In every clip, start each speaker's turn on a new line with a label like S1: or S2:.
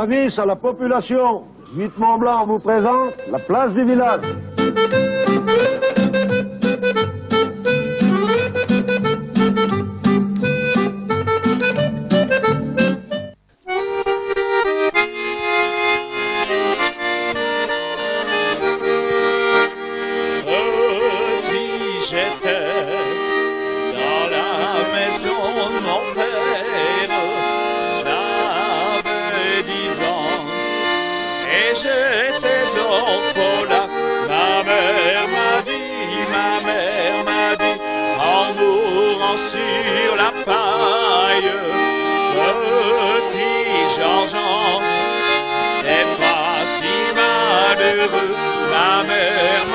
S1: Avis à la population, 8 Mont-Blanc vous présente la place du village.
S2: J'étais orphelin, ma mère m'a dit, en mourant sur la paille, petit Jean-Jean, n'est pas si malheureux. Ma mère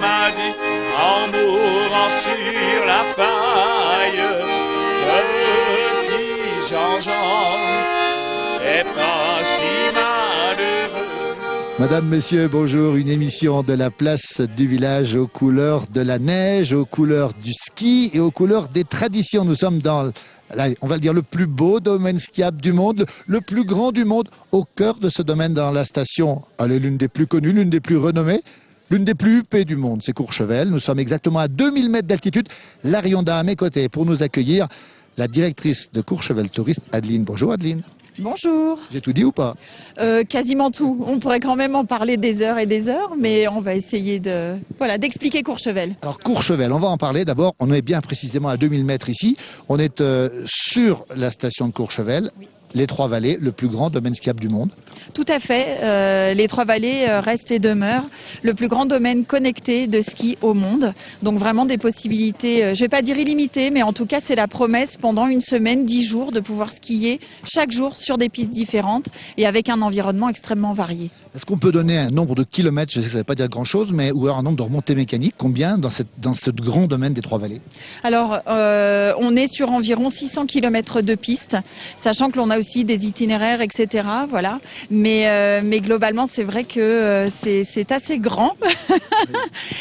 S2: m'a dit, en mourant sur la paille, petit Jean-Jean, n'est pas si malheureux.
S3: Madame, Messieurs, bonjour. Une émission de la place du village aux couleurs de la neige, aux couleurs du ski et aux couleurs des traditions. Nous sommes dans, là, on va le dire, le plus beau domaine skiable du monde, le plus grand du monde, au cœur de ce domaine dans la station. Elle est l'une des plus connues, l'une des plus renommées, l'une des plus huppées du monde. C'est Courchevel. Nous sommes exactement à 2000 mètres d'altitude. Larionda à mes côtés pour nous accueillir, la directrice de Courchevel Tourisme, Adeline. Bonjour Adeline.
S4: Bonjour.
S3: J'ai tout dit ou pas?
S4: Quasiment tout. On pourrait quand même en parler des heures et des heures, mais on va essayer d'expliquer Courchevel.
S3: Alors Courchevel, on va en parler. D'abord, on est bien précisément à 2000 mètres ici. On est sur la station de Courchevel. Oui. Les Trois-Vallées, le plus grand domaine skiable du monde.
S4: Tout à fait. Les Trois-Vallées restent et demeurent le plus grand domaine connecté de ski au monde. Donc vraiment des possibilités, je ne vais pas dire illimitées, mais en tout cas c'est la promesse pendant une semaine, 10 jours, de pouvoir skier chaque jour sur des pistes différentes et avec un environnement extrêmement varié.
S3: Est-ce qu'on peut donner un nombre de kilomètres, je sais que ça ne veut pas dire grand-chose, mais ou alors un nombre de remontées mécaniques, combien dans ce grand domaine des Trois-Vallées?
S4: Alors, on est sur environ 600 km de pistes, sachant que l'on a aussi des itinéraires, etc. Voilà. Mais globalement, c'est vrai que c'est assez grand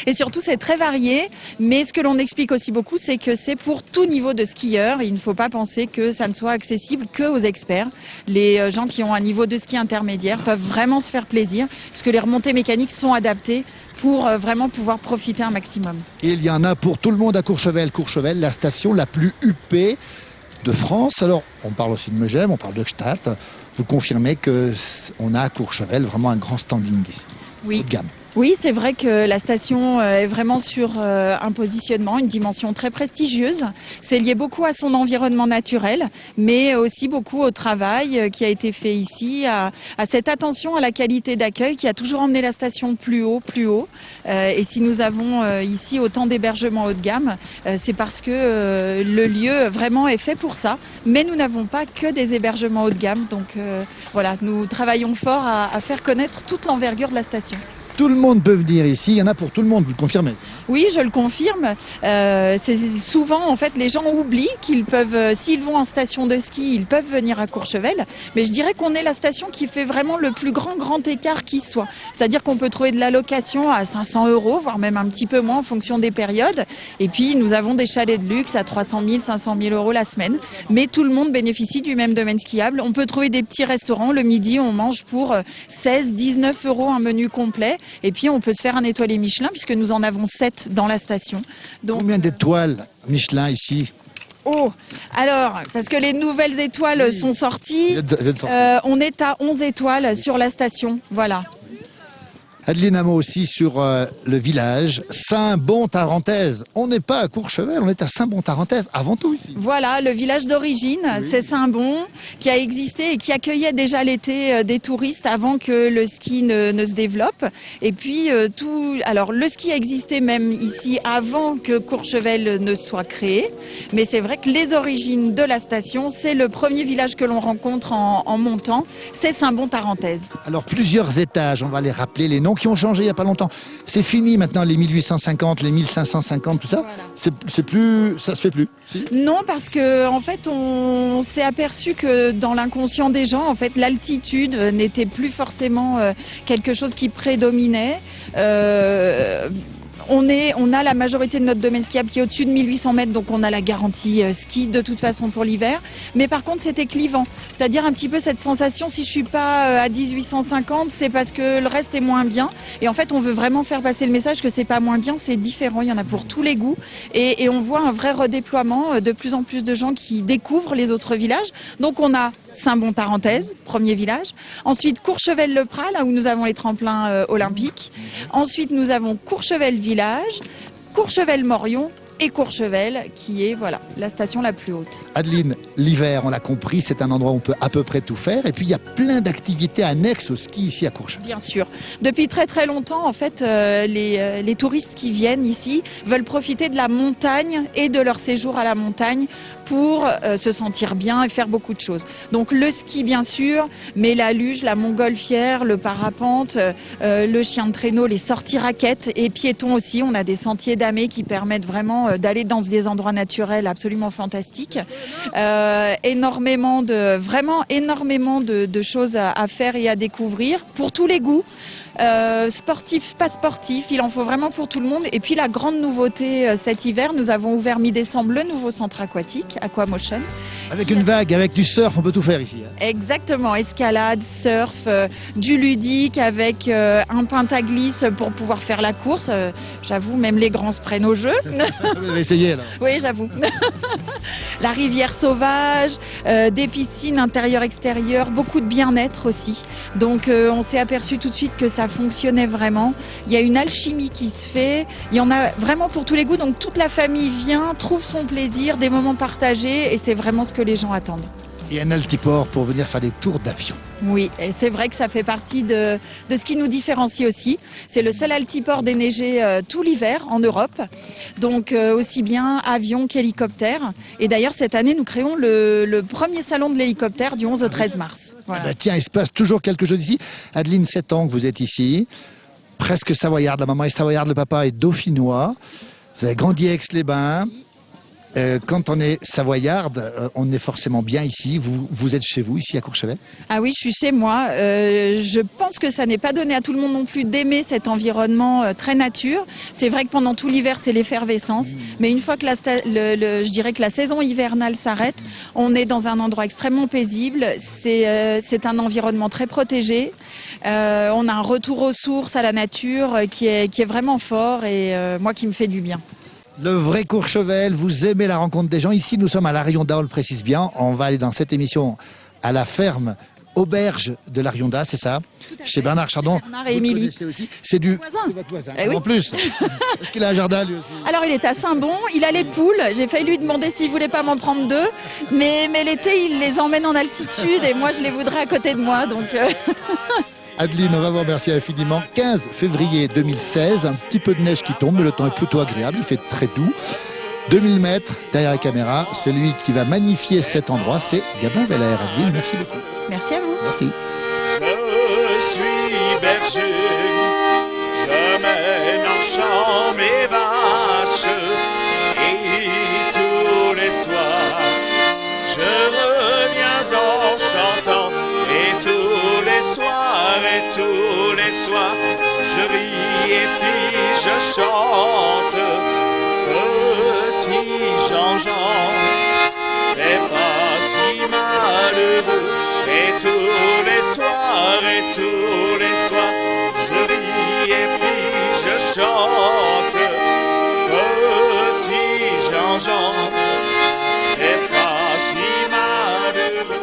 S4: et surtout c'est très varié. Mais ce que l'on explique aussi beaucoup, c'est que c'est pour tout niveau de skieur. Il ne faut pas penser que ça ne soit accessible que aux experts. Les gens qui ont un niveau de ski intermédiaire peuvent vraiment se faire plaisir, parce que les remontées mécaniques sont adaptées pour vraiment pouvoir profiter un maximum.
S3: Et il y en a pour tout le monde à Courchevel. Courchevel, la station la plus huppée de France. Alors, on parle aussi de Megève, on parle de Gstaad. Vous confirmez qu'on a à Courchevel vraiment un grand standing ici,
S4: oui.
S3: Haut de gamme.
S4: Oui, c'est vrai que la station est vraiment sur un positionnement, une dimension très prestigieuse. C'est lié beaucoup à son environnement naturel, mais aussi beaucoup au travail qui a été fait ici, à cette attention à la qualité d'accueil qui a toujours emmené la station plus haut, plus haut. Et si nous avons ici autant d'hébergements haut de gamme, c'est parce que le lieu vraiment est fait pour ça. Mais nous n'avons pas que des hébergements haut de gamme, donc voilà, nous travaillons fort à faire connaître toute l'envergure de la station.
S3: Tout le monde peut venir ici, il y en a pour tout le monde, vous le confirmez?
S4: Oui, je le confirme. C'est souvent, en fait, les gens oublient qu'ils peuvent, s'ils vont en station de ski, ils peuvent venir à Courchevel. Mais je dirais qu'on est la station qui fait vraiment le plus grand écart qui soit. C'est-à-dire qu'on peut trouver de la location à 500 €, voire même un petit peu moins en fonction des périodes. Et puis, nous avons des chalets de luxe à 300 000, 500 000 € la semaine. Mais tout le monde bénéficie du même domaine skiable. On peut trouver des petits restaurants. Le midi, on mange pour 16, 19 € un menu complet. Et puis, on peut se faire un étoilé Michelin, puisque nous en avons 7 dans la station. Donc,
S3: combien d'étoiles Michelin ici?
S4: Oh, alors, parce que les nouvelles étoiles sont sorties, on est à 11 étoiles sur la station, voilà.
S3: Adeline, un mot aussi sur le village Saint-Bon-Tarentaise. On n'est pas à Courchevel, on est à Saint-Bon-Tarentaise, avant tout ici.
S4: Voilà, le village d'origine, oui. C'est Saint-Bon, qui a existé et qui accueillait déjà l'été des touristes avant que le ski ne se développe. Et puis, alors le ski a existé même ici avant que Courchevel ne soit créé. Mais c'est vrai que les origines de la station, c'est le premier village que l'on rencontre en montant, c'est Saint-Bon-Tarentaise.
S3: Alors, plusieurs étages, on va les rappeler, les noms qui ont changé il n'y a pas longtemps. C'est fini maintenant les 1850, les 1550, tout ça. Voilà. C'est plus, ça se fait plus. Si.
S4: Non, parce que en fait, on s'est aperçu que dans l'inconscient des gens, en fait, l'altitude n'était plus forcément quelque chose qui prédominait. On a la majorité de notre domaine skiable qui est au-dessus de 1800 mètres, donc on a la garantie ski de toute façon pour l'hiver. Mais par contre, c'était clivant. C'est-à-dire un petit peu cette sensation, si je suis pas à 1850, c'est parce que le reste est moins bien. Et en fait, on veut vraiment faire passer le message que c'est pas moins bien, c'est différent. Il y en a pour tous les goûts. Et on voit un vrai redéploiement, de plus en plus de gens qui découvrent les autres villages. Donc on a Saint-Bon-Tarentaise, premier village. Ensuite, Courchevel-le-Prat, là où nous avons les tremplins olympiques. Ensuite, nous avons Courchevel-Village, Courchevel-Morion et Courchevel, qui est voilà la station la plus haute.
S3: Adeline, l'hiver, on l'a compris, c'est un endroit où on peut à peu près tout faire. Et puis, il y a plein d'activités annexes au ski ici à Courchevel.
S4: Bien sûr. Depuis très très longtemps, en fait, les touristes qui viennent ici veulent profiter de la montagne et de leur séjour à la montagne pour se sentir bien et faire beaucoup de choses. Donc le ski, bien sûr, mais la luge, la montgolfière, le parapente, le chien de traîneau, les sorties raquettes et piétons aussi. On a des sentiers damés qui permettent vraiment d'aller dans des endroits naturels absolument fantastiques. Énormément de choses à faire et à découvrir pour tous les goûts. Sportif, pas sportif, il en faut vraiment pour tout le monde. Et puis la grande nouveauté cet hiver, nous avons ouvert mi-décembre le nouveau centre aquatique, Aquamotion.
S3: Avec une vague, avec du surf, on peut tout faire ici.
S4: Exactement, escalade, surf, du ludique avec un pentaglisse pour pouvoir faire la course. J'avoue, même les grands se prennent au jeu.
S3: Vous avez essayé là.
S4: Oui, j'avoue. La rivière sauvage, des piscines intérieures-extérieures, beaucoup de bien-être aussi. Donc on s'est aperçu tout de suite que ça fonctionnait vraiment. Il y a une alchimie qui se fait. Il y en a vraiment pour tous les goûts. Donc toute la famille vient, trouve son plaisir, des moments partagés et c'est vraiment ce que les gens attendent.
S3: Et un altiport pour venir faire des tours d'avion.
S4: Oui, et c'est vrai que ça fait partie de ce qui nous différencie aussi. C'est le seul altiport déneigé tout l'hiver en Europe. Donc aussi bien avion qu'hélicoptère. Et d'ailleurs, cette année, nous créons le premier salon de l'hélicoptère du 11 au 13 mars. Voilà.
S3: Bah tiens, il se passe toujours quelque chose ici. Adeline, 7 ans que vous êtes ici. Presque savoyarde. La maman est savoyarde, le papa est dauphinois. Vous avez grandi à Aix-les-Bains. Quand on est savoyarde, on est forcément bien ici. Vous êtes chez vous, ici à Courchevel?
S4: Ah oui, je suis chez moi. Je pense que ça n'est pas donné à tout le monde non plus d'aimer cet environnement très nature. C'est vrai que pendant tout l'hiver, c'est l'effervescence. Mais une fois que je dirais que la saison hivernale s'arrête, on est dans un endroit extrêmement paisible. C'est un environnement très protégé. On a un retour aux sources, à la nature, qui est vraiment fort et moi qui me fait du bien.
S3: Le vrai Courchevel, vous aimez la rencontre des gens. Ici, nous sommes à l'Arionda, on le précise bien. On va aller dans cette émission à la ferme auberge de l'Arionda, c'est ça? Chez Bernard Chardon.
S4: Bernard et Émilie.
S3: C'est
S4: voisin.
S3: votre voisin.
S4: Eh oui.
S3: En plus, est-ce qu'il a un jardin lui aussi?
S4: Alors il est à Saint-Bon, il a les poules. J'ai failli lui demander s'il voulait pas m'en prendre 2. Mais l'été, il les emmène en altitude et moi, je les voudrais à côté de moi. Donc...
S3: Adeline, on va vous remercier infiniment. 15 février 2016, un petit peu de neige qui tombe, mais le temps est plutôt agréable, il fait très doux. 2000 mètres derrière la caméra, celui qui va magnifier cet endroit, c'est Gabin Belair. Adeline, merci beaucoup.
S4: Merci à vous.
S3: Merci.
S2: Je suis berger, je mène en champ mes vaches, et tous les soirs, je reviens en chantant, et tous les soirs, je ris et puis je chante, petit Jean-Jean, n'est pas si malheureux, et tous les soirs, je ris et puis je chante, petit Jean-Jean, n'est pas si malheureux.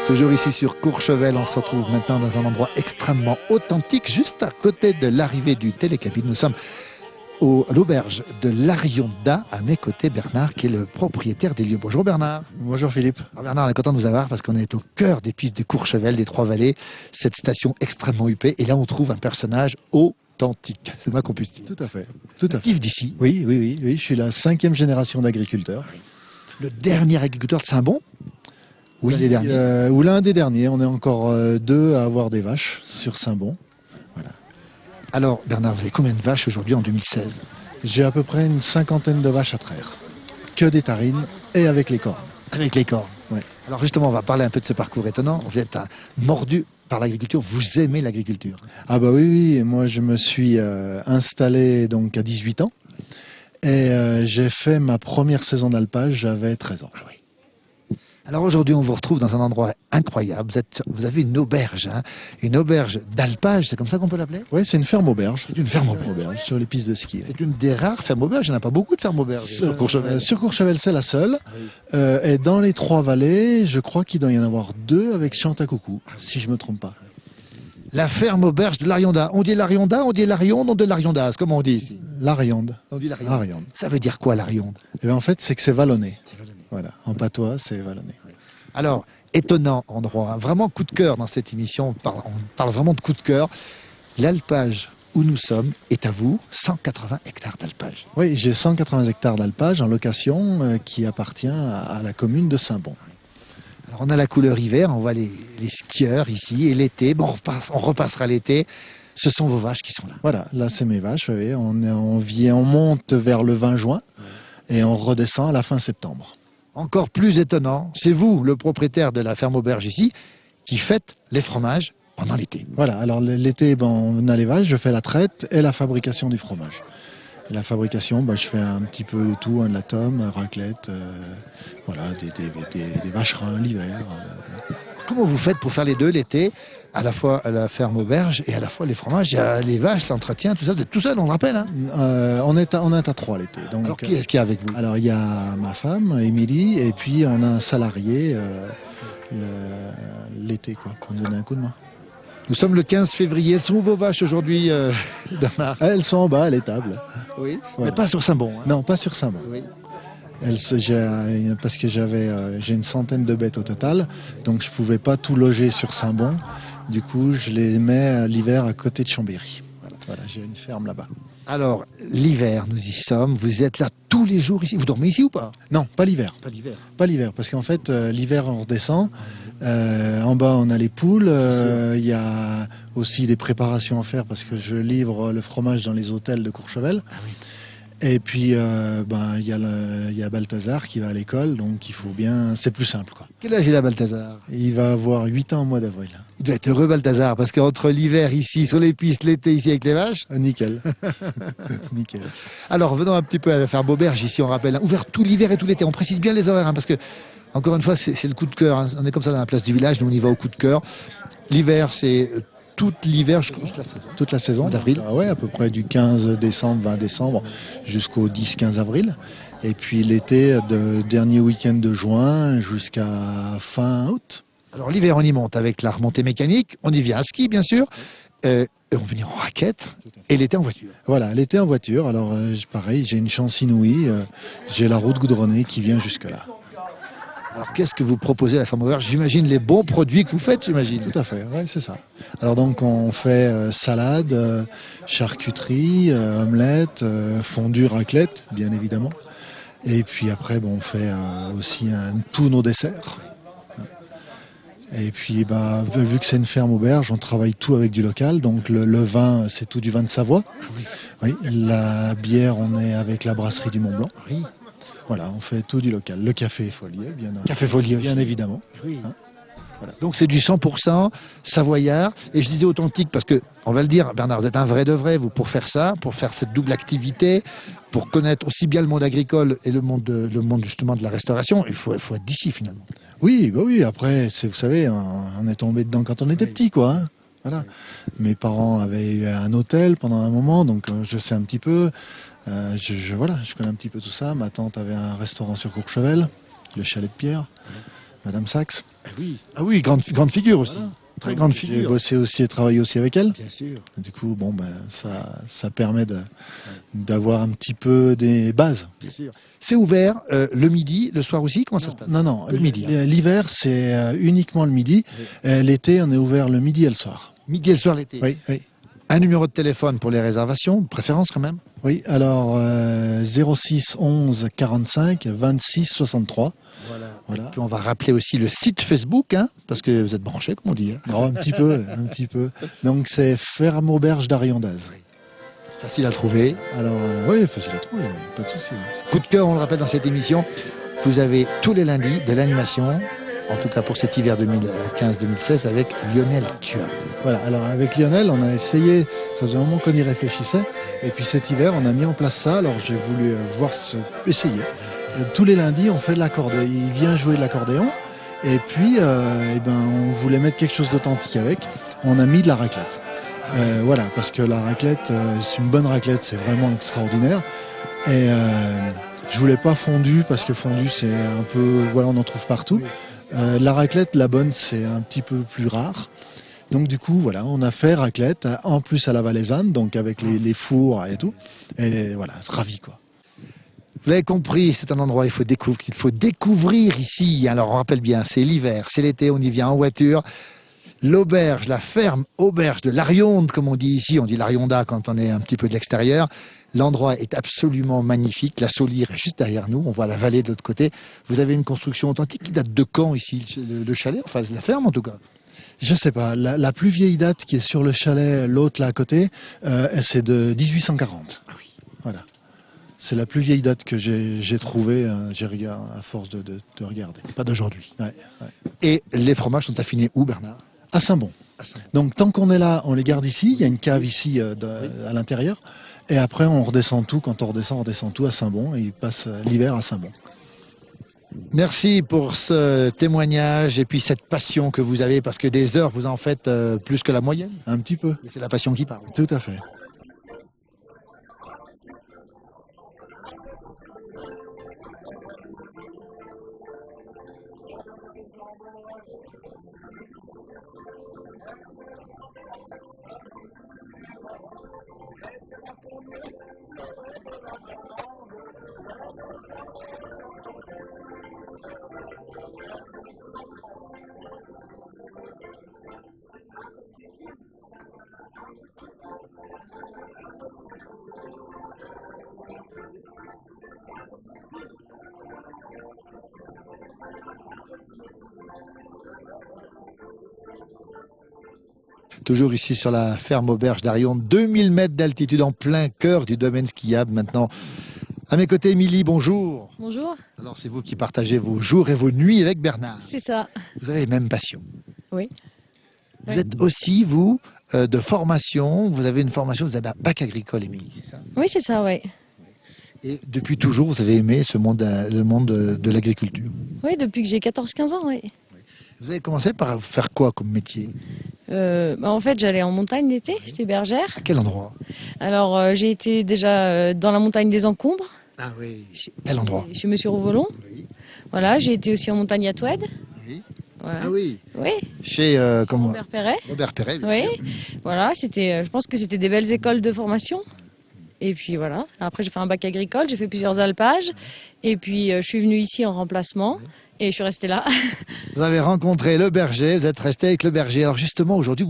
S3: Toujours ici sur Courchevel, on se retrouve maintenant dans un endroit extrêmement authentique, juste à côté de l'arrivée du télécabine. Nous sommes à l'auberge de l'Arionda. À mes côtés, Bernard, qui est le propriétaire des lieux. Bonjour Bernard.
S5: Bonjour Philippe.
S3: Alors Bernard, on est content de vous avoir parce qu'on est au cœur des pistes de Courchevel, des Trois-Vallées, cette station extrêmement huppée. Et là, on trouve un personnage authentique. C'est moi qu'on puisse dire.
S5: Tout à fait. Tout à fait.
S3: Natif d'ici.
S5: Oui. Je suis la 5e génération d'agriculteurs.
S3: Le dernier agriculteur de Saint-Bon.
S5: Oui,
S3: l'un des derniers.
S5: Ou l'un des derniers. On est encore 2 à avoir des vaches sur Saint-Bon. Voilà.
S3: Alors Bernard, vous avez combien de vaches aujourd'hui en 2016?
S5: J'ai à peu près une 50aine de vaches à traire. Que des tarines et avec les cornes.
S3: Avec les cornes.
S5: Ouais.
S3: Alors justement, on va parler un peu de ce parcours étonnant. Vous êtes un mordu par l'agriculture, vous aimez l'agriculture.
S5: Ah bah oui, oui, moi je me suis installé donc à 18 ans et j'ai fait ma première saison d'alpage, j'avais 13 ans.
S3: Alors aujourd'hui, on vous retrouve dans un endroit incroyable. Vous avez une auberge, hein, une auberge d'alpage, c'est comme ça qu'on peut l'appeler?
S5: Oui, c'est une ferme auberge.
S3: C'est une ferme auberge.
S5: Sur les pistes de ski.
S3: C'est une des rares fermes auberges, il n'y en a pas beaucoup de fermes auberges sur Courchevel.
S5: Sur Courchevel, c'est la seule. Et dans les 3 vallées, je crois qu'il doit y en avoir 2 avec Chantacoco, si je me trompe pas.
S3: La ferme auberge de l'Arionda. On dit l'Arionda, on dit l'Arionde, on dit l'Ariondaz, comment on dit ici?
S5: L'Ariande.
S3: On dit l'Arionde.
S5: L'Ariande.
S3: Ça veut dire quoi l'Arionde?
S5: Et bien, en fait, c'est que c'est vallonné. Voilà. En patois, c'est vallonné.
S3: Alors, étonnant endroit, hein. Vraiment coup de cœur dans cette émission, on parle vraiment de coup de cœur. L'alpage où nous sommes est à vous, 180 hectares d'alpage.
S5: Oui, j'ai 180 hectares d'alpage en location qui appartient à la commune de Saint-Bon.
S3: Alors on a la couleur hiver, on voit les skieurs ici, et l'été, bon, on repassera l'été. Ce sont vos vaches qui sont là.
S5: Voilà, là c'est mes vaches, oui. On monte vers le 20 juin et on redescend à la fin septembre.
S3: Encore plus étonnant, c'est vous, le propriétaire de la ferme auberge ici, qui faites les fromages pendant l'été.
S5: Voilà, alors l'été, on a les vaches, je fais la traite et la fabrication du fromage. Et la fabrication, je fais un petit peu de tout, de la tome, raclette, voilà, des vacherins l'hiver.
S3: Comment vous faites pour faire les deux l'été, à la fois à la ferme auberge et à la fois les fromages? Il y a les vaches, l'entretien, tout ça, vous êtes tout seul, on le rappelle, hein?
S5: On est à 3 l'été. Donc,
S3: alors qui est-ce qu'il y a avec vous?
S5: Alors il y a ma femme, Émilie, et puis on a un salarié l'été, quoi, pour nous donner un coup de main.
S3: Nous sommes le 15 février. Elles sont où vos vaches aujourd'hui, Bernard?
S5: Elles sont en bas à l'étable.
S3: Oui.
S5: Voilà.
S3: Mais pas sur Saint-Bon. Hein.
S5: Non, pas sur Saint-Bon.
S3: Oui.
S5: Parce que j'ai une centaine de bêtes au total, donc je pouvais pas tout loger sur Saint-Bon. Du coup, je les mets l'hiver à côté de Chambéry. Voilà, j'ai une ferme là-bas.
S3: Alors, l'hiver, nous y sommes. Vous êtes là tous les jours ici. Vous dormez ici ou pas?
S5: Non, pas l'hiver.
S3: Pas l'hiver.
S5: Pas l'hiver, parce qu'en fait, l'hiver, on redescend. En bas, on a les poules. Il y a aussi des préparations à faire parce que je livre le fromage dans les hôtels de Courchevel.
S3: Ah oui.
S5: Et puis, il y a Balthazar qui va à l'école, donc il faut bien... C'est plus simple, quoi.
S3: Quel âge il a, Balthazar?
S5: Il va avoir 8 ans au mois d'avril.
S3: Il doit être heureux, Balthazar, parce qu'entre l'hiver ici, sur les pistes, l'été ici avec les vaches...
S5: Nickel. Nickel.
S3: Alors, venons un petit peu à la ferme auberge ici, on rappelle. Hein, ouvert tout l'hiver et tout l'été. On précise bien les horaires, hein, parce que, encore une fois, c'est le coup de cœur. Hein. On est comme ça dans la place du village, nous on y va au coup de cœur. L'hiver, c'est... Tout l'hiver, je crois,
S5: toute la saison
S3: d'avril.
S5: Ah ouais, à peu près du 15 décembre, 20 décembre jusqu'au 10-15 avril. Et puis l'été, de dernier week-end de juin jusqu'à fin août.
S3: Alors l'hiver, on y monte avec la remontée mécanique. On y vient à ski, bien sûr. Et on vient en raquette. Et l'été en voiture.
S5: Voilà, l'été en voiture. Alors pareil, j'ai une chance inouïe. J'ai la route goudronnée qui vient jusque-là.
S3: Alors qu'est-ce que vous proposez à la ferme auberge? J'imagine les bons produits que vous faites, j'imagine.
S5: Tout à fait, ouais, c'est ça. Alors donc on fait salade, charcuterie, omelette, fondue, raclette, bien évidemment. Et puis après, on fait aussi tous nos desserts. Et puis vu que c'est une ferme auberge, on travaille tout avec du local. Donc le vin, c'est tout du vin de Savoie. Oui. La bière, on est avec la brasserie du Mont-Blanc.
S3: Oui.
S5: Voilà, on fait tout du local. Le café Follier, bien évidemment.
S3: Oui.
S5: Hein,
S3: voilà. Donc c'est du 100% savoyard. Et je disais authentique parce que, on va le dire, Bernard, vous êtes un vrai de vrai, vous, pour faire ça, pour faire cette double activité, pour connaître aussi bien le monde agricole et le monde justement de la restauration, il faut être d'ici finalement.
S5: Oui, oui. Après, vous savez, on est tombé dedans quand on était petit, quoi. Hein. Voilà. Mes parents avaient eu un hôtel pendant un moment, donc je sais un petit peu. Je connais un petit peu tout ça. Ma tante avait un restaurant sur Courchevel, le Chalet de Pierre, Madame Saxe.
S3: Ah oui, grande figure aussi. Voilà. Très grande figure.
S5: J'ai bossé aussi et travaillé aussi avec elle.
S3: Bien sûr.
S5: Du coup, ça permet d'avoir un petit peu des bases.
S3: Bien sûr. C'est ouvert le midi, le soir aussi? Comment ça se passe?
S5: Non.
S3: Le midi.
S5: L'hiver, c'est uniquement le midi. Oui. L'été, on est ouvert le midi et le soir.
S3: Midi et le soir l'été?
S5: Oui.
S3: Un numéro de téléphone pour les réservations, préférence quand même?
S5: Oui, alors 06 11 45 26 63. Voilà.
S3: Et puis on va rappeler aussi le site Facebook, hein, parce que vous êtes branchés, comme on dit. Hein.
S5: Non, un petit peu. Donc c'est Ferme Auberge d'Ariondaz.
S3: Facile à trouver.
S5: Alors oui, facile à trouver, pas de souci.
S3: Coup de cœur, on le rappelle dans cette émission. Vous avez tous les lundis de l'animation en tout cas pour cet hiver 2015-2016, avec Lionel Thuin.
S5: Voilà, alors avec Lionel, on a essayé, ça faisait un moment qu'on y réfléchissait, et puis cet hiver, on a mis en place ça, alors j'ai voulu essayer. Tous les lundis, on fait de l'accordéon, il vient jouer de l'accordéon, et puis on voulait mettre quelque chose d'authentique avec, on a mis de la raclette. Voilà, parce que la raclette, c'est une bonne raclette, c'est vraiment extraordinaire, et je voulais pas fondu, parce que fondu, c'est un peu, voilà, on en trouve partout. La raclette, la bonne, c'est un petit peu plus rare. Donc du coup, voilà, on a fait raclette, en plus à la valaisanne, donc avec les fours et tout. Et voilà, ravi quoi.
S3: Vous l'avez compris, c'est un endroit qu'il faut découvrir ici. Alors on rappelle bien, c'est l'hiver, c'est l'été, on y vient en voiture. L'auberge, la ferme auberge de l'Arionde, comme on dit ici, on dit l'Arionda quand on est un petit peu de l'extérieur. L'endroit est absolument magnifique. La Saulire est juste derrière nous. On voit la vallée de l'autre côté. Vous avez une construction authentique qui date de quand ici, le chalet, enfin la ferme en tout cas?
S5: Je sais pas. La plus vieille date qui est sur le chalet, l'autre là à côté, c'est de 1840.
S3: Ah oui.
S5: Voilà. C'est la plus vieille date que j'ai trouvée. J'ai regardé à force de regarder.
S3: Pas d'aujourd'hui.
S5: Ouais.
S3: Et les fromages sont affinés où, Bernard?
S5: À Saint-Bon. Donc tant qu'on est là, on les garde ici. Il y a une cave ici à l'intérieur. Et après, on redescend tout. Quand on redescend tout à Saint-Bon. Et il passe l'hiver à Saint-Bon.
S3: Merci pour ce témoignage et puis cette passion que vous avez, parce que des heures, vous en faites plus que la moyenne.
S5: Un petit peu.
S3: Et c'est la passion qui parle.
S5: Tout à fait.
S3: Toujours ici sur la ferme auberge d'Arionde, 2000 mètres d'altitude en plein cœur du domaine skiable. Maintenant, à mes côtés, Émilie, bonjour.
S6: Bonjour.
S3: Alors, c'est vous qui partagez vos jours et vos nuits avec Bernard.
S6: C'est ça.
S3: Vous avez les mêmes passions.
S6: Oui.
S3: Vous
S6: Oui.
S3: êtes aussi, vous, de formation. Vous avez une formation, vous avez un bac agricole, Émilie, c'est ça?
S6: Oui, c'est ça, oui.
S3: Et depuis toujours, vous avez aimé ce monde, le monde de l'agriculture.
S6: Oui, depuis que j'ai 14-15 ans, oui.
S3: Vous avez commencé par faire quoi comme métier?
S6: En fait, j'allais en montagne l'été, j'étais bergère.
S3: À quel endroit?
S6: Alors, j'ai été déjà dans la montagne des Encombres.
S3: Ah oui.
S6: Chez,
S3: Quel endroit?
S6: Chez Monsieur Rouvolon.
S3: Oui.
S6: Voilà, j'ai été aussi en montagne à Toued.
S3: Oui.
S6: Voilà.
S3: Ah oui.
S6: Oui.
S3: Chez comment?
S6: Robert Perret.
S3: Robert Perret. bien
S6: Oui.
S3: sûr.
S6: Voilà, c'était, je pense que c'était des belles écoles de formation. Et puis voilà. Après, j'ai fait un bac agricole, j'ai fait plusieurs alpages. Et puis, je suis venue ici en remplacement. Et je suis restée là.
S3: Vous avez rencontré le berger, vous êtes resté avec le berger. Alors justement, aujourd'hui,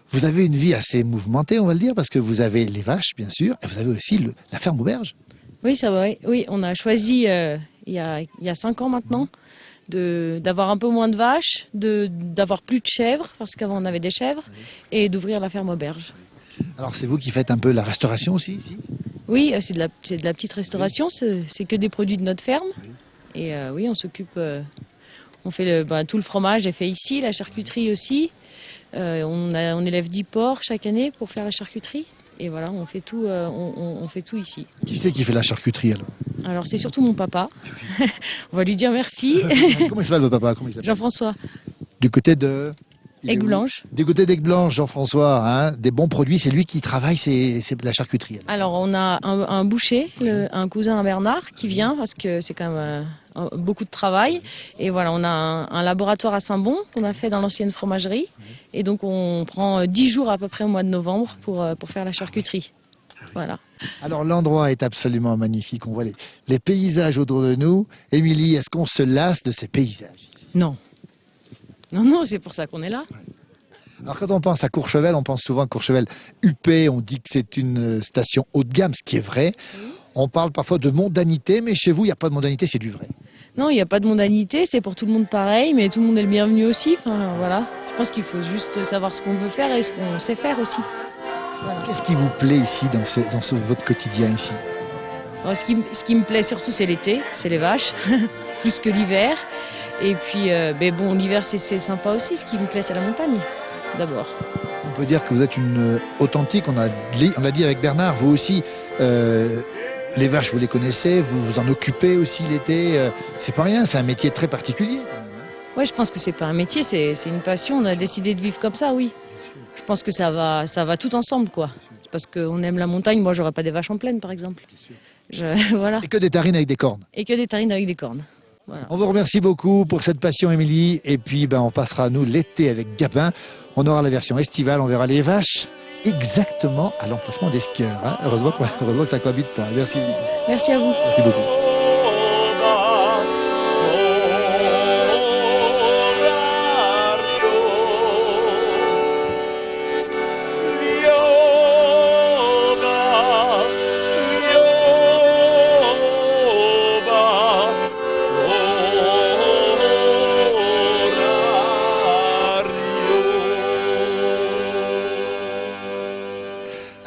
S3: vous avez une vie assez mouvementée, on va le dire, parce que vous avez les vaches, bien sûr, et vous avez aussi la ferme auberge.
S6: Oui, ça va. Oui, on a choisi il y a 5 ans maintenant d'avoir un peu moins de vaches, d'avoir plus de chèvres, parce qu'avant on avait des chèvres, et d'ouvrir la ferme auberge.
S3: Alors c'est vous qui faites un peu la restauration aussi ici?
S6: Oui, c'est de la petite restauration, c'est que des produits de notre ferme. Et oui, on s'occupe, on fait tout le fromage est fait ici, la charcuterie aussi. On élève 10 porcs chaque année pour faire la charcuterie. Et voilà, on fait tout, on fait tout ici.
S3: Qui c'est qui fait la charcuterie alors?
S6: Alors c'est surtout mon papa. On va lui dire merci.
S3: Comment il s'appelle votre papa? Comment il s'appelle?
S6: Jean-François.
S3: Du côté de...
S6: Aigues Blanches.
S3: Du côté d'Aigues Blanches, Jean-François, hein, des bons produits, c'est lui qui travaille, c'est la charcuterie.
S6: Alors on a un boucher, un cousin à Bernard qui vient parce que c'est quand même beaucoup de travail. Et voilà, on a un laboratoire à Saint-Bon qu'on a fait dans l'ancienne fromagerie. Et donc on prend 10 jours à peu près au mois de novembre pour faire la charcuterie. Voilà.
S3: Alors l'endroit est absolument magnifique, on voit les paysages autour de nous. Émilie, est-ce qu'on se lasse de ces paysages ici?
S6: Non. Non, c'est pour ça qu'on est là.
S3: Alors quand on pense à Courchevel, on pense souvent à Courchevel huppé, on dit que c'est une station haut de gamme, ce qui est vrai. Oui. On parle parfois de mondanité, mais chez vous, il n'y a pas de mondanité, c'est du vrai.
S6: Non, il n'y a pas de mondanité, c'est pour tout le monde pareil, mais tout le monde est le bienvenu aussi. Enfin, voilà. Je pense qu'il faut juste savoir ce qu'on veut faire et ce qu'on sait faire aussi. Voilà.
S3: Qu'est-ce qui vous plaît ici, dans votre quotidien ici?
S6: Alors, ce qui me plaît surtout, c'est l'été, c'est les vaches, plus que l'hiver. Et puis, bon, l'hiver, c'est sympa aussi. Ce qui me plaît, c'est la montagne, d'abord.
S3: On peut dire que vous êtes une authentique, on l'a dit avec Bernard, vous aussi, les vaches, vous les connaissez, vous vous en occupez aussi l'été. C'est pas rien, c'est un métier très particulier.
S6: Ouais, je pense que c'est pas un métier, c'est une passion. On a décidé de vivre comme ça, oui. Je pense que ça va tout ensemble, quoi. C'est parce qu'on aime la montagne. Moi, j'aurais pas des vaches en plaine, par exemple. Voilà.
S3: Et que des tarines avec des cornes.
S6: Et que des tarines avec des cornes. Voilà.
S3: On vous remercie beaucoup pour cette passion, Émilie. Et puis, on passera, nous, l'été avec Gabin. On aura la version estivale, on verra les vaches exactement à l'emplacement des skieurs. Hein. Heureusement que ça cohabite pas. Merci.
S6: Merci à vous.
S3: Merci beaucoup.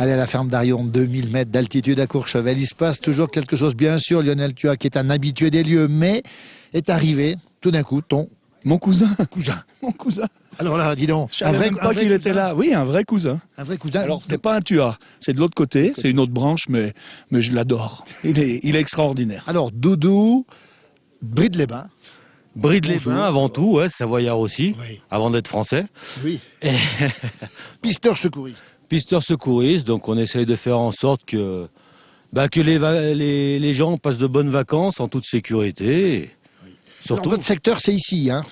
S3: Allez à la ferme d'Arion, 2000 mètres d'altitude à Courchevel. Il se passe toujours quelque chose, bien sûr. Lionel Thuat, qui est un habitué des lieux, mais est arrivé tout d'un coup,
S7: Mon cousin.
S3: Mon cousin. Alors là, dis donc.
S7: Je savais même pas qu'il était là. Oui, un vrai cousin.
S3: Un vrai cousin.
S7: Alors, c'est pas un Thuat. C'est de l'autre côté. C'est une autre branche, mais je l'adore. Il est extraordinaire.
S3: Alors, Doudou, Bride-les-Bains.
S8: Bride-les-Bains avant tout, ouais, savoyard aussi,
S3: Oui.
S8: avant d'être français.
S3: Oui.
S8: Et
S3: Pisteur secouriste.
S8: pisteur secouriste, donc on essaye de faire en sorte que les gens passent de bonnes vacances en toute sécurité. Surtout,
S3: Alors, votre secteur, c'est ici, hein.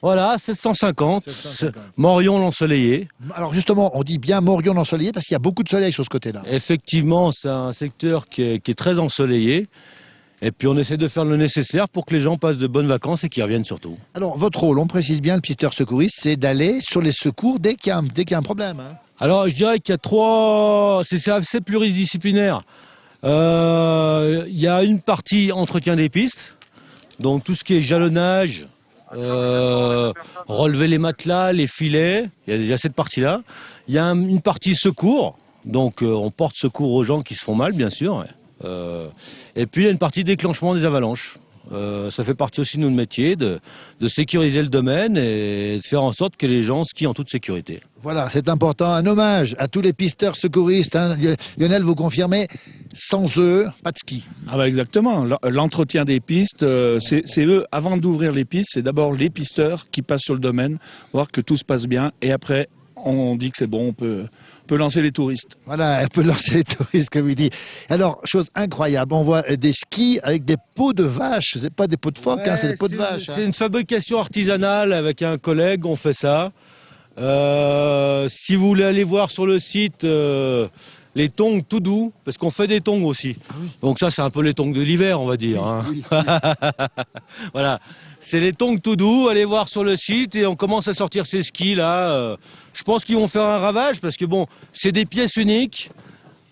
S8: voilà, 750,
S3: 750.
S8: Morion l'Ensoleillé.
S3: Alors justement, on dit bien Morion ensoleillé parce qu'il y a beaucoup de soleil sur ce côté-là.
S8: Effectivement, c'est un secteur qui est très ensoleillé. Et puis on essaie de faire le nécessaire pour que les gens passent de bonnes vacances et qu'ils reviennent surtout.
S3: Alors votre rôle, on précise bien, le pisteur secouriste, c'est d'aller sur les secours dès qu'il y a un problème. Hein.
S8: Alors je dirais qu'il y a trois... C'est assez pluridisciplinaire. Il y a une partie entretien des pistes, donc tout ce qui est jalonnage, relever les matelas, les filets, il y a déjà cette partie-là. Il y a une partie secours, donc on porte secours aux gens qui se font mal, bien sûr. Et puis il y a une partie déclenchement des avalanches. Ça fait partie aussi de notre métier, de sécuriser le domaine et de faire en sorte que les gens skient en toute sécurité.
S3: Voilà, c'est important. Un hommage à tous les pisteurs secouristes. Hein. Lionel, vous confirmez, sans eux, pas de ski.
S7: Ah bah exactement. L'entretien des pistes, c'est eux, avant d'ouvrir les pistes, c'est d'abord les pisteurs qui passent sur le domaine, voir que tout se passe bien, et après, on dit que c'est bon, on peut lancer les touristes.
S3: Voilà, on peut lancer les touristes, comme il dit. Alors, chose incroyable, on voit des skis avec des peaux de vache. C'est pas des peaux de phoque, hein, c'est des peaux de vache.
S8: C'est une fabrication artisanale avec un collègue, on fait ça. Si vous voulez aller voir sur le site les tongs tout doux, parce qu'on fait des tongs aussi. Ah oui. Donc ça, c'est un peu les tongs de l'hiver, on va dire. Hein. Oui. Voilà, c'est les tongs tout doux. Allez voir sur le site et on commence à sortir ces skis là. Je pense qu'ils vont faire un ravage parce que bon, c'est des pièces uniques.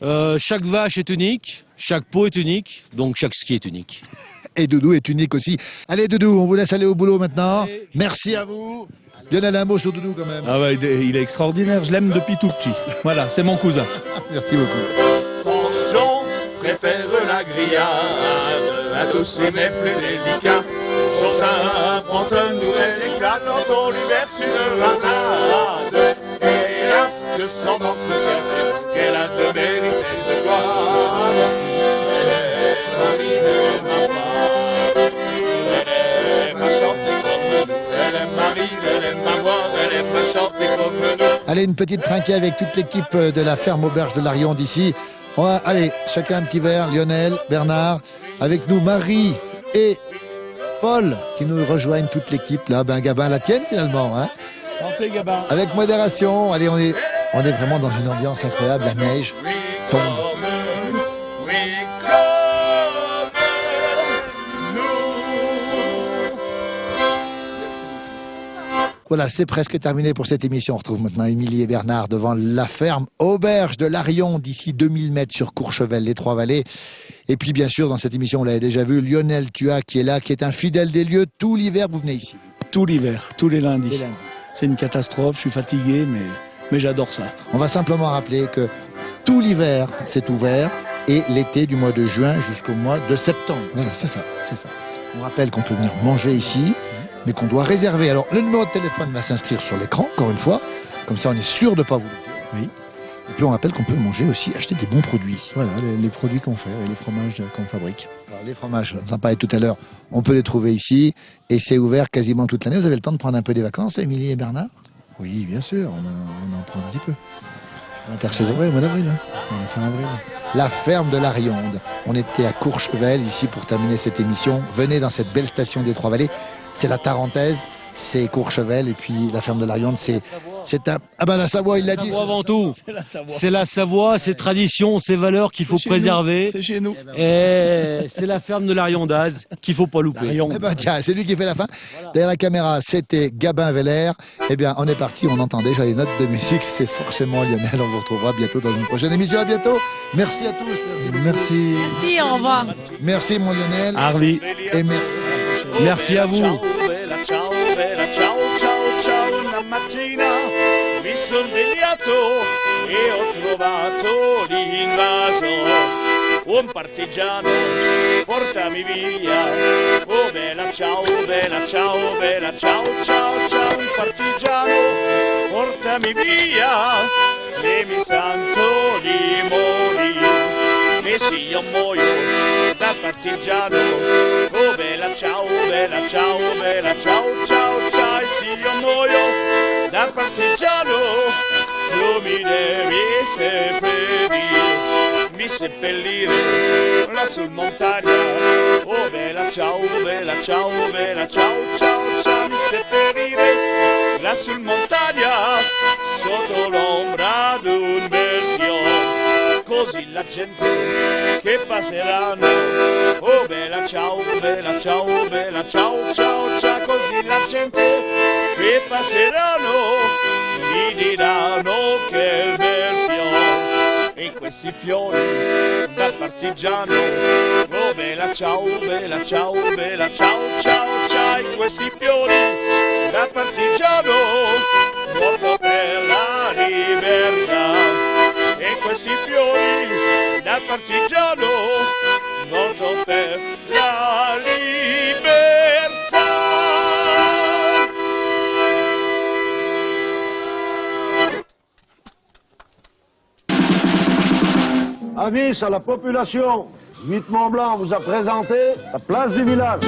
S8: Chaque vache est unique, chaque peau est unique, donc chaque ski est unique.
S3: Et Doudou est unique aussi. Allez Doudou, on vous laisse aller au boulot maintenant. Allez. Merci à vous. Lionel, un mot sur Doudou quand même.
S7: Ah ouais, il est extraordinaire, je l'aime depuis tout petit. Voilà, c'est mon cousin.
S3: Merci beaucoup.
S2: Fanchon préfère la grillade à tous ses mets plus délicats. Son teint prend un nouvel éclat quand on lui verse une rasade. Hélas, que son entretien qu'elle a de mérité de gloire. Elle est Marie de ma part. Elle aime à chanter comme nous. Elle aime Marie, elle aime ma voix, elle aime à chanter comme nous.
S3: Allez, une petite trinquée avec toute l'équipe de la ferme auberge de l'Arion d'ici. On va, allez, chacun un petit verre. Lionel, Bernard, avec nous Marie et Paul qui nous rejoignent, toute l'équipe là. Gabin, la tienne finalement, hein.
S7: Santé, Gabin.
S3: Avec modération. Allez, on est vraiment dans une ambiance incroyable. La neige tombe. Voilà, c'est presque terminé pour cette émission. On retrouve maintenant Émilie et Bernard devant la ferme auberge de l'Arion, d'ici 2000 mètres sur Courchevel, les Trois-Vallées. Et puis, bien sûr, dans cette émission, on l'avait déjà vu, Lionel Thuat qui est là, qui est un fidèle des lieux. Tout l'hiver, vous venez ici.
S7: Tout l'hiver, tous les lundis. C'est une catastrophe, je suis fatigué, mais j'adore ça.
S3: On va simplement rappeler que tout l'hiver, c'est ouvert, et l'été du mois de juin jusqu'au mois de septembre. Voilà, c'est ça. On rappelle qu'on peut venir manger ici, mais qu'on doit réserver. Alors, le numéro de téléphone va s'inscrire sur l'écran, encore une fois. Comme ça, on est sûr de ne pas vous louper.
S5: Oui.
S3: Et puis, on rappelle qu'on peut manger aussi, acheter des bons produits ici.
S5: Voilà, les produits qu'on fait, et les fromages qu'on fabrique.
S3: Alors, les fromages, on en parlait tout à l'heure, on peut les trouver ici. Et c'est ouvert quasiment toute l'année. Vous avez le temps de prendre un peu des vacances, Émilie et Bernard?
S5: Oui, bien sûr, on en prend un petit peu.
S3: À l'intersaison.
S5: Oui, au mois d'avril, on a fait avril.
S3: La ferme de la Riande. On était à Courchevel ici pour terminer cette émission. Venez dans cette belle station des Trois-Vallées. C'est la Tarentaise, c'est Courchevel et puis la ferme de la Riande, c'est un... Ah ben la Savoie, il l'a dit.
S8: Savoie avant tout. C'est la Savoie, ses traditions, ses valeurs qu'il faut préserver.
S7: C'est chez nous.
S8: Et c'est la ferme de la Riondaz qu'il faut pas louper.
S3: Eh ben, tiens, c'est lui qui fait la fin. Derrière la caméra, c'était Gabin Veller. Eh bien, on est parti, on entend déjà les notes de musique. C'est forcément Lionel. On vous retrouvera bientôt dans une prochaine émission. À bientôt. Merci à tous. Merci.
S5: Merci.
S6: Merci, au revoir.
S3: Merci, mon Lionel.
S7: Harvey.
S3: Et merci.
S8: Merci à vous.
S2: Ciao, bella, ciao, ciao, ciao. Una mattina mi sono svegliato e ho trovato l'invaso. Un partigiano, portami via. Oh bella, ciao, ciao, ciao, ciao. Un partigiano, portami via. E mi sento di morire. E se io muoio da partigiano, oh bella, ciao, ciao, ciao, ciao. E se io muoio da partigiano, tu mi devi seppellire, mi seppellire là sul montagna. Oh bella, ciao, ciao, ciao, ciao. Mi seppellire là sul montagna, sotto l'ombra d'un bel fiore. Così la gente che passeranno, oh bella, ciao, ciao, ciao. Così la gente che passeranno mi diranno che bel fiore. E questi fiori da partigiano, oh bella, ciao, ciao, ciao. E questi fiori da partigiano, morto per la libertà. E questi fiori da partigiano, morto per la libertà.
S1: Avis à la population, Huit Mont Blanc vous a présenté la place du village.